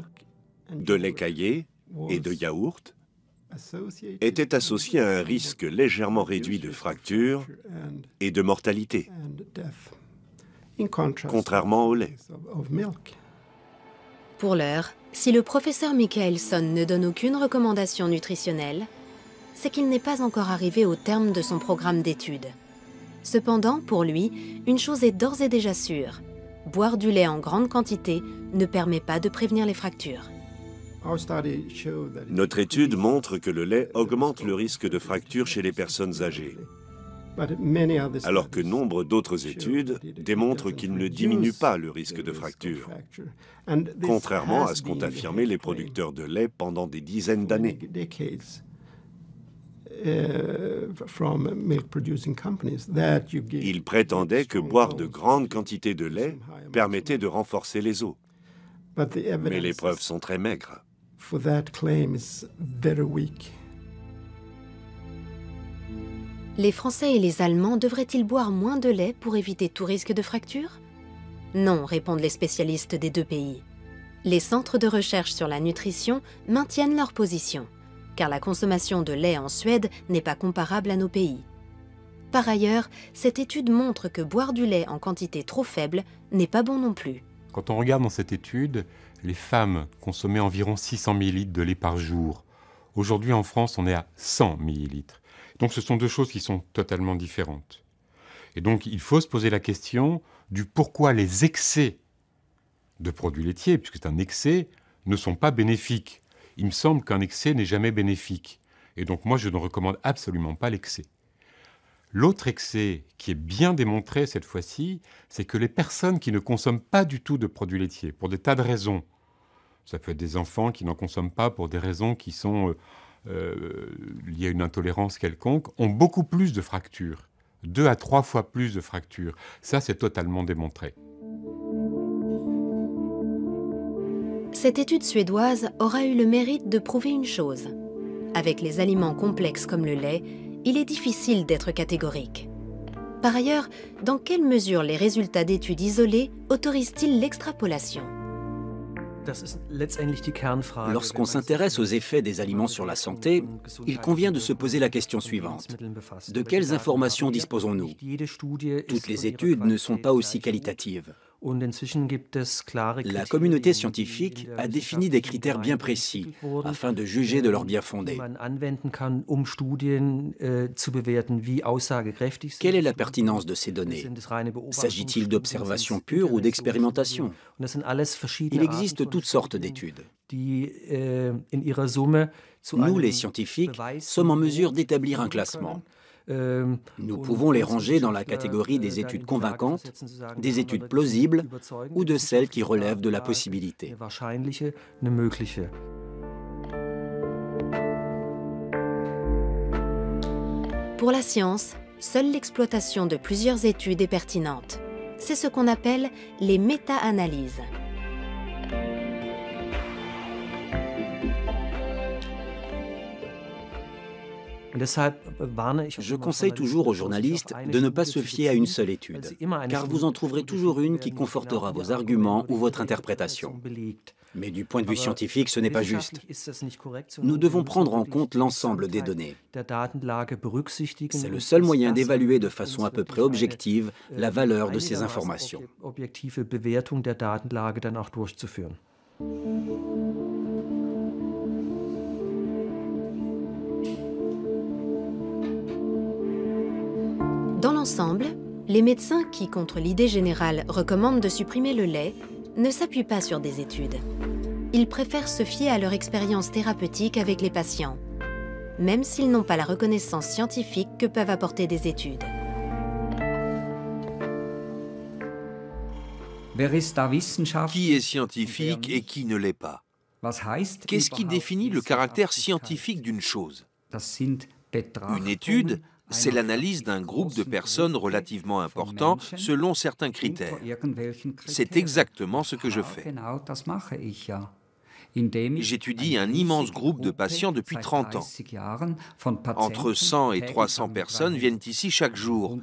de lait caillé et de yaourt était associée à un risque légèrement réduit de fractures et de mortalité, contrairement au lait. Pour l'heure, si le professeur Michaelson ne donne aucune recommandation nutritionnelle, c'est qu'il n'est pas encore arrivé au terme de son programme d'études. Cependant, pour lui, une chose est d'ores et déjà sûre. Boire du lait en grande quantité ne permet pas de prévenir les fractures. Notre étude montre que le lait augmente le risque de fracture chez les personnes âgées, alors que nombre d'autres études démontrent qu'il ne diminue pas le risque de fracture, contrairement à ce qu'ont affirmé les producteurs de lait pendant des dizaines d'années. Ils prétendaient que boire de grandes quantités de lait permettait de renforcer les os, mais les preuves sont très maigres. Les Français et les Allemands devraient-ils boire moins de lait pour éviter tout risque de fracture? Non, répondent les spécialistes des deux pays. Les centres de recherche sur la nutrition maintiennent leur position, car la consommation de lait en Suède n'est pas comparable à nos pays. Par ailleurs, cette étude montre que boire du lait en quantité trop faible n'est pas bon non plus. Quand on regarde dans cette étude, les femmes consommaient environ 600 ml de lait par jour. Aujourd'hui, en France, on est à 100 ml. Donc ce sont deux choses qui sont totalement différentes. Et donc il faut se poser la question du pourquoi les excès de produits laitiers, puisque c'est un excès, ne sont pas bénéfiques. Il me semble qu'un excès n'est jamais bénéfique. Et donc moi, je ne recommande absolument pas l'excès. L'autre excès qui est bien démontré cette fois-ci, c'est que les personnes qui ne consomment pas du tout de produits laitiers, pour des tas de raisons, ça peut être des enfants qui n'en consomment pas pour des raisons qui sont liées à une intolérance quelconque, ont beaucoup plus de fractures, 2 à 3 fois plus de fractures. Ça, c'est totalement démontré. Cette étude suédoise aura eu le mérite de prouver une chose. Avec les aliments complexes comme le lait, il est difficile d'être catégorique. Par ailleurs, dans quelle mesure les résultats d'études isolées autorisent-ils l'extrapolation? Lorsqu'on s'intéresse aux effets des aliments sur la santé, il convient de se poser la question suivante. De quelles informations disposons-nous? Toutes les études ne sont pas aussi qualitatives. La communauté scientifique a défini des critères bien précis afin de juger de leur bien fondé. Quelle est la pertinence de ces données? S'agit-il d'observations pures ou d'expérimentations? Il existe toutes sortes d'études. Nous, les scientifiques, sommes en mesure d'établir un classement. Nous pouvons les ranger dans la catégorie des études convaincantes, des études plausibles ou de celles qui relèvent de la possibilité. Pour la science, seule l'exploitation de plusieurs études est pertinente. C'est ce qu'on appelle les méta-analyses. Je conseille toujours aux journalistes de ne pas se fier à une seule étude, car vous en trouverez toujours une qui confortera vos arguments ou votre interprétation. Mais du point de vue scientifique, ce n'est pas juste. Nous devons prendre en compte l'ensemble des données. C'est le seul moyen d'évaluer de façon à peu près objective la valeur de ces informations. Dans l'ensemble, les médecins qui, contre l'idée générale, recommandent de supprimer le lait, ne s'appuient pas sur des études. Ils préfèrent se fier à leur expérience thérapeutique avec les patients, même s'ils n'ont pas la reconnaissance scientifique que peuvent apporter des études. Qui est scientifique et qui ne l'est pas? Qu'est-ce qui définit le caractère scientifique d'une chose? Une étude, c'est l'analyse d'un groupe de personnes relativement important selon certains critères. C'est exactement ce que je fais. J'étudie un immense groupe de patients depuis 30 ans. Entre 100 et 300 personnes viennent ici chaque jour.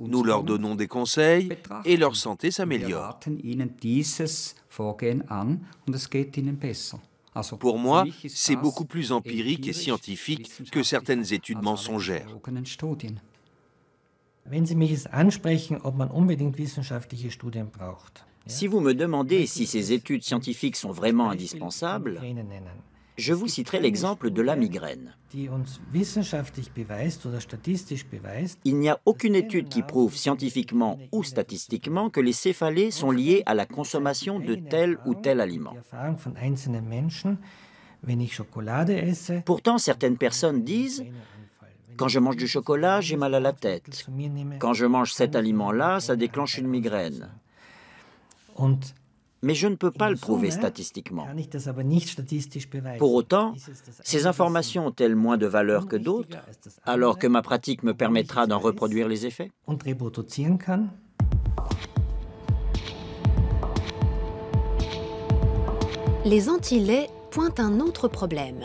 Nous leur donnons des conseils et leur santé s'améliore. Pour moi, c'est beaucoup plus empirique et scientifique que certaines études mensongères. Si vous me demandez si ces études scientifiques sont vraiment indispensables, je vous citerai l'exemple de la migraine. Il n'y a aucune étude qui prouve scientifiquement ou statistiquement que les céphalées sont liées à la consommation de tel ou tel aliment. Pourtant, certaines personnes disent « Quand je mange du chocolat, j'ai mal à la tête. Quand je mange cet aliment-là, ça déclenche une migraine. » Mais je ne peux pas le prouver statistiquement. Pour autant, ces informations ont-elles moins de valeur que d'autres, alors que ma pratique me permettra d'en reproduire les effets? Les anti-laits pointent un autre problème,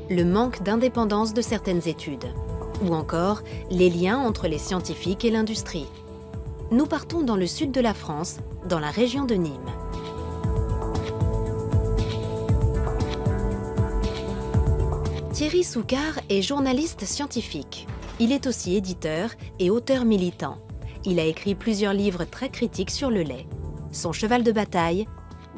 le manque d'indépendance de certaines études, ou encore les liens entre les scientifiques et l'industrie. Nous partons dans le sud de la France, dans la région de Nîmes. Thierry Soucard est journaliste scientifique. Il est aussi éditeur et auteur militant. Il a écrit plusieurs livres très critiques sur le lait. Son cheval de bataille,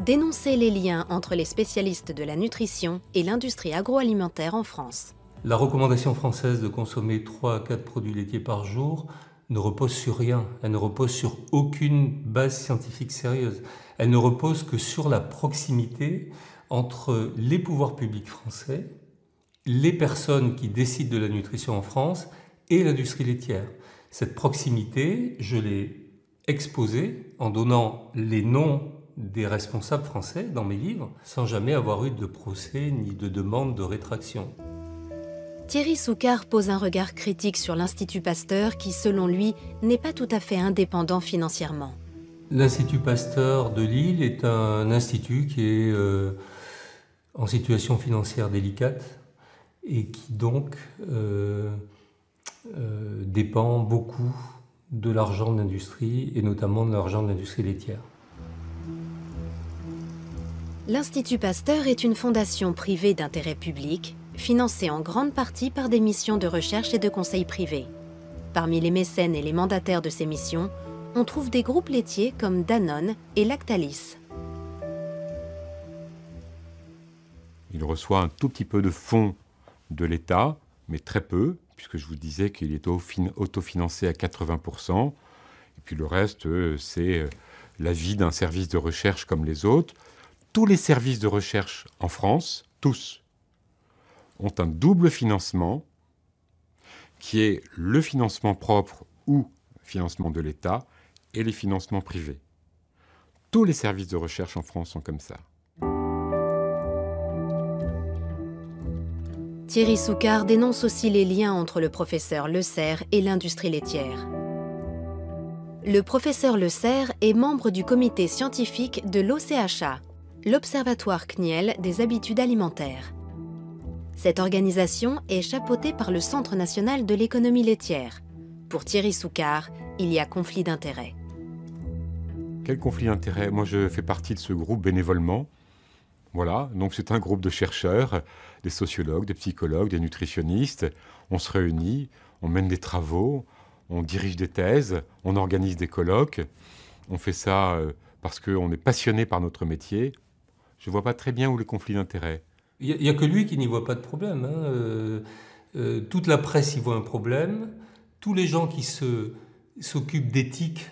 dénoncer les liens entre les spécialistes de la nutrition et l'industrie agroalimentaire en France. La recommandation française de consommer 3 à 4 produits laitiers par jour ne repose sur rien. Elle ne repose sur aucune base scientifique sérieuse. Elle ne repose que sur la proximité entre les pouvoirs publics français, les personnes qui décident de la nutrition en France et l'industrie laitière. Cette proximité, je l'ai exposée en donnant les noms des responsables français dans mes livres, sans jamais avoir eu de procès ni de demande de rétraction. Thierry Soucard pose un regard critique sur l'Institut Pasteur qui, selon lui, n'est pas tout à fait indépendant financièrement. L'Institut Pasteur de Lille est un institut qui est en situation financière délicate et qui donc dépend beaucoup de l'argent de l'industrie et notamment de l'argent de l'industrie laitière. L'Institut Pasteur est une fondation privée d'intérêt public, financée en grande partie par des missions de recherche et de conseil privés. Parmi les mécènes et les mandataires de ces missions, on trouve des groupes laitiers comme Danone et Lactalis. Il reçoit un tout petit peu de fonds de l'État, mais très peu, puisque je vous disais qu'il est autofinancé à 80%. Et puis le reste, c'est la vie d'un service de recherche comme les autres. Tous les services de recherche en France, tous, ont un double financement qui est le financement propre ou financement de l'État et les financements privés. Tous les services de recherche en France sont comme ça. Thierry Soucard dénonce aussi les liens entre le professeur Le Serre et l'industrie laitière. Le professeur Le Serre est membre du comité scientifique de l'OCHA, l'Observatoire CNIEL des habitudes alimentaires. Cette organisation est chapeautée par le Centre national de l'économie laitière. Pour Thierry Soucard, il y a conflit d'intérêts. Quel conflit d'intérêts? Moi, je fais partie de ce groupe bénévolement. Voilà, donc c'est un groupe de chercheurs, des sociologues, des psychologues, des nutritionnistes. On se réunit, on mène des travaux, on dirige des thèses, on organise des colloques. On fait ça parce qu'on est passionné par notre métier. Je ne vois pas très bien où est le conflit d'intérêts. Il n'y a que lui qui n'y voit pas de problème. Toute la presse y voit un problème. Tous les gens qui s'occupent d'éthique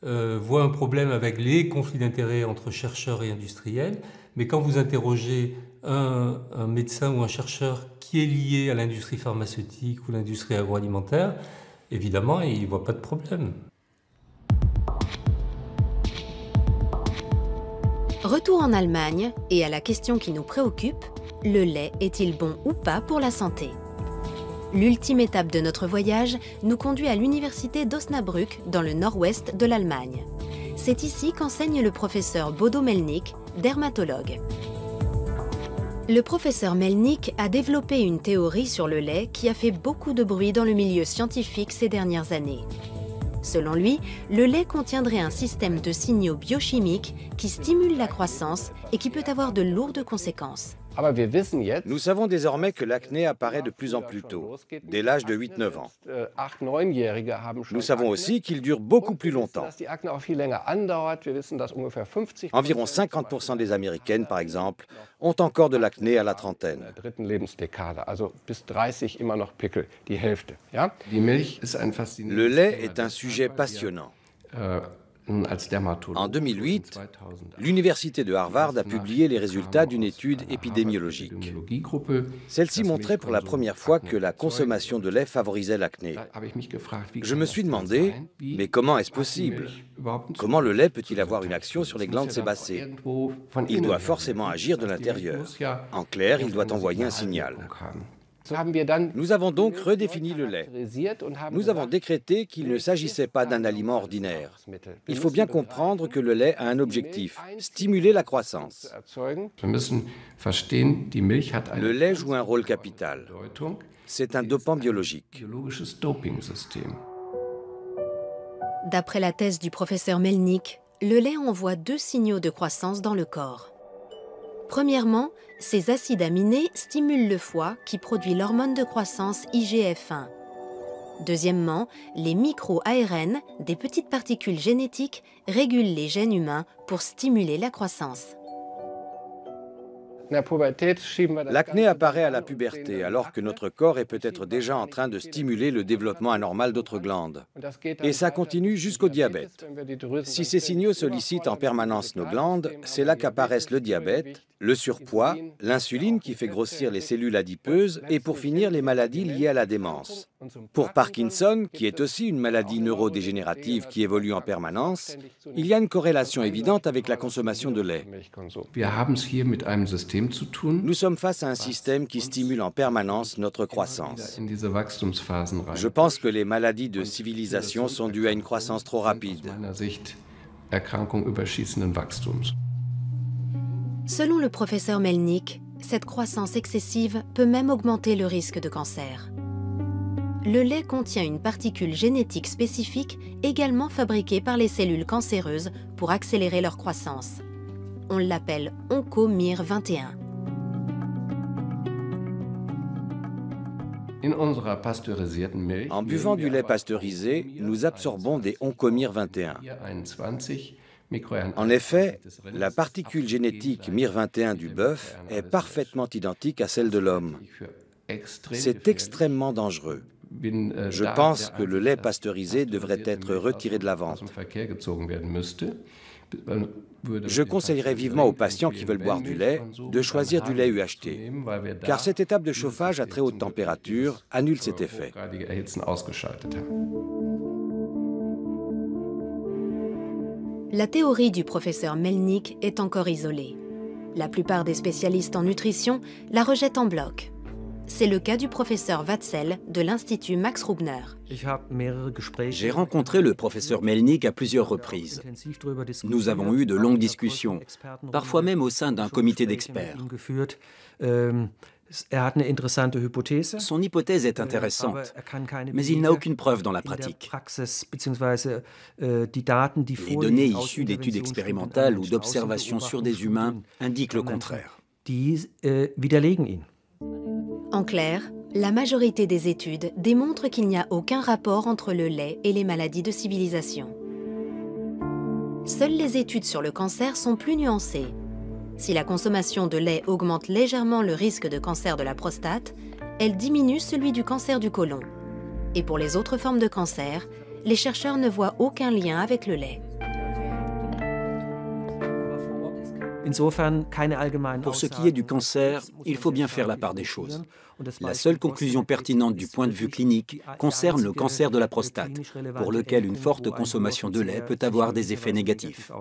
voient un problème avec les conflits d'intérêts entre chercheurs et industriels. Mais quand vous interrogez un médecin ou un chercheur qui est lié à l'industrie pharmaceutique ou l'industrie agroalimentaire, évidemment, il ne voit pas de problème. Retour en Allemagne, et à la question qui nous préoccupe, le lait est-il bon ou pas pour la santé? L'ultime étape de notre voyage nous conduit à l'université d'Osnabrück, dans le nord-ouest de l'Allemagne. C'est ici qu'enseigne le professeur Bodo Mellnik, dermatologue. Le professeur Mellnik a développé une théorie sur le lait qui a fait beaucoup de bruit dans le milieu scientifique ces dernières années. Selon lui, le lait contiendrait un système de signaux biochimiques qui stimule la croissance et qui peut avoir de lourdes conséquences. Nous savons désormais que l'acné apparaît de plus en plus tôt, dès l'âge de 8-9 ans. Nous savons aussi qu'il dure beaucoup plus longtemps. Environ 50% des Américaines, par exemple, ont encore de l'acné à la trentaine. Le lait est un sujet passionnant. En 2008, l'université de Harvard a publié les résultats d'une étude épidémiologique. Celle-ci montrait pour la première fois que la consommation de lait favorisait l'acné. Je me suis demandé, mais comment est-ce possible? Comment le lait peut-il avoir une action sur les glandes sébacées? Il doit forcément agir de l'intérieur. En clair, il doit envoyer un signal. Nous avons donc redéfini le lait. Nous avons décrété qu'il ne s'agissait pas d'un aliment ordinaire. Il faut bien comprendre que le lait a un objectif, stimuler la croissance. Le lait joue un rôle capital. C'est un dopant biologique. D'après la thèse du professeur Mellnik, le lait envoie 2 signaux de croissance dans le corps. Premièrement, ces acides aminés stimulent le foie qui produit l'hormone de croissance IGF-1. Deuxièmement, les micro-ARN, des petites particules génétiques, régulent les gènes humains pour stimuler la croissance. L'acné apparaît à la puberté, alors que notre corps est peut-être déjà en train de stimuler le développement anormal d'autres glandes. Et ça continue jusqu'au diabète. Si ces signaux sollicitent en permanence nos glandes, c'est là qu'apparaissent le diabète, le surpoids, l'insuline qui fait grossir les cellules adipeuses et pour finir les maladies liées à la démence. Pour Parkinson, qui est aussi une maladie neurodégénérative qui évolue en permanence, il y a une corrélation évidente avec la consommation de lait. Nous sommes face à un système qui stimule en permanence notre croissance. Je pense que les maladies de civilisation sont dues à une croissance trop rapide. Selon le professeur Mellnik, cette croissance excessive peut même augmenter le risque de cancer. Le lait contient une particule génétique spécifique également fabriquée par les cellules cancéreuses pour accélérer leur croissance. On l'appelle OncoMIR21. En buvant du lait pasteurisé, nous absorbons des OncoMIR21. En effet, la particule génétique MIR21 du bœuf est parfaitement identique à celle de l'homme. C'est extrêmement dangereux. Je pense que le lait pasteurisé devrait être retiré de la vente. Je conseillerais vivement aux patients qui veulent boire du lait de choisir du lait UHT, car cette étape de chauffage à très haute température annule cet effet. La théorie du professeur Mellnik est encore isolée. La plupart des spécialistes en nutrition la rejettent en bloc. C'est le cas du professeur Watzel de l'Institut Max Rubner. J'ai rencontré le professeur Mellnik à plusieurs reprises. Nous avons eu de longues discussions, parfois même au sein d'un comité d'experts. Son hypothèse est intéressante, mais il n'a aucune preuve dans la pratique. Les données issues d'études expérimentales ou d'observations sur des humains indiquent le contraire. En clair, la majorité des études démontrent qu'il n'y a aucun rapport entre le lait et les maladies de civilisation. Seules les études sur le cancer sont plus nuancées. Si la consommation de lait augmente légèrement le risque de cancer de la prostate, elle diminue celui du cancer du côlon. Et pour les autres formes de cancer, les chercheurs ne voient aucun lien avec le lait. Pour ce qui est du cancer, il faut bien faire la part des choses. La seule conclusion pertinente du point de vue clinique concerne le cancer de la prostate, pour lequel une forte consommation de lait peut avoir des effets négatifs.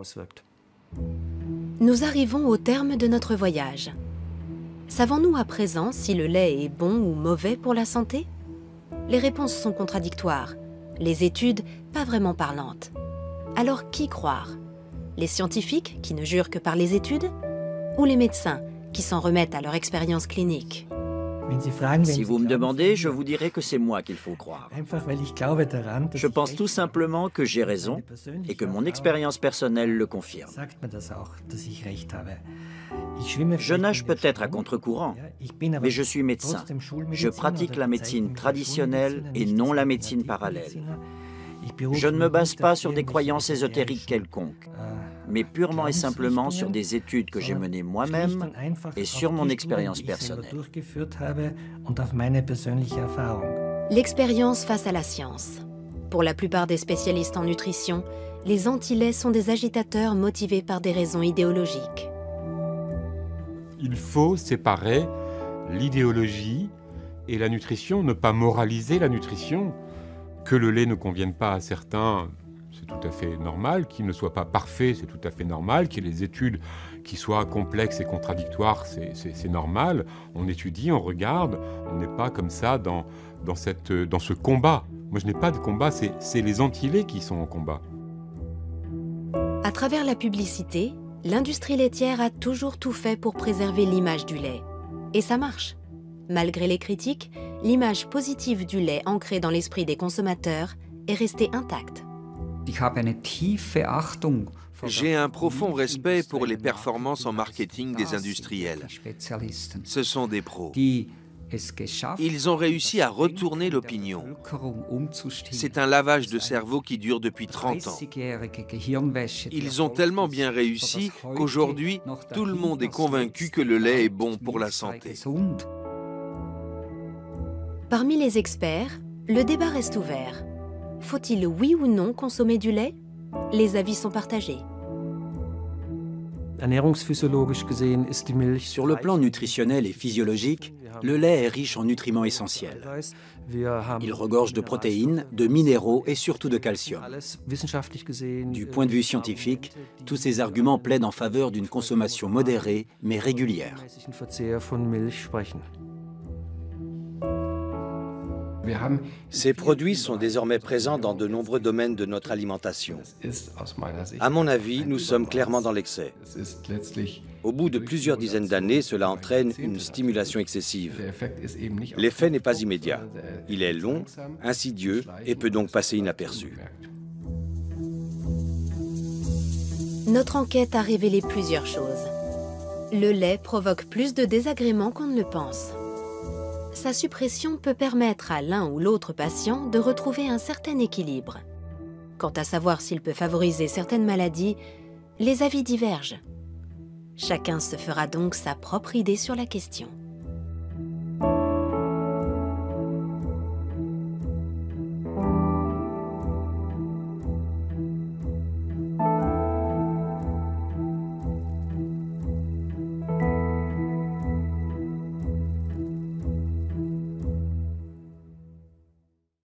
Nous arrivons au terme de notre voyage. Savons-nous à présent si le lait est bon ou mauvais pour la santé? Les réponses sont contradictoires, les études pas vraiment parlantes. Alors qui croire? Les scientifiques qui ne jurent que par les études? Ou les médecins qui s'en remettent à leur expérience clinique? Si vous me demandez, je vous dirai que c'est moi qu'il faut croire. Je pense tout simplement que j'ai raison et que mon expérience personnelle le confirme. Je nage peut-être à contre-courant, mais je suis médecin. Je pratique la médecine traditionnelle et non la médecine parallèle. Je ne me base pas sur des croyances ésotériques quelconques, mais purement et simplement sur des études que j'ai menées moi-même et sur mon expérience personnelle. L'expérience face à la science. Pour la plupart des spécialistes en nutrition, les anti-laits sont des agitateurs motivés par des raisons idéologiques. Il faut séparer l'idéologie et la nutrition, ne pas moraliser la nutrition. Que le lait ne convienne pas à certains, c'est tout à fait normal. Qu'il ne soit pas parfait, c'est tout à fait normal. Qu'il y ait des études qui soient complexes et contradictoires, c'est normal. On étudie, on regarde. On n'est pas comme ça dans ce combat. Moi, je n'ai pas de combat, c'est les anti-laits qui sont en combat. À travers la publicité, l'industrie laitière a toujours tout fait pour préserver l'image du lait. Et ça marche. Malgré les critiques, l'image positive du lait ancrée dans l'esprit des consommateurs est restée intacte. J'ai un profond respect pour les performances en marketing des industriels. Ce sont des pros. Ils ont réussi à retourner l'opinion. C'est un lavage de cerveau qui dure depuis 30 ans. Ils ont tellement bien réussi qu'aujourd'hui, tout le monde est convaincu que le lait est bon pour la santé. Parmi les experts, le débat reste ouvert. Faut-il oui ou non consommer du lait? Les avis sont partagés. Sur le plan nutritionnel et physiologique, le lait est riche en nutriments essentiels. Il regorge de protéines, de minéraux et surtout de calcium. Du point de vue scientifique, tous ces arguments plaident en faveur d'une consommation modérée mais régulière. Ces produits sont désormais présents dans de nombreux domaines de notre alimentation. À mon avis, nous sommes clairement dans l'excès. Au bout de plusieurs dizaines d'années, cela entraîne une stimulation excessive. L'effet n'est pas immédiat. Il est long, insidieux et peut donc passer inaperçu. Notre enquête a révélé plusieurs choses. Le lait provoque plus de désagréments qu'on ne le pense. Sa suppression peut permettre à l'un ou l'autre patient de retrouver un certain équilibre. Quant à savoir s'il peut favoriser certaines maladies, les avis divergent. Chacun se fera donc sa propre idée sur la question.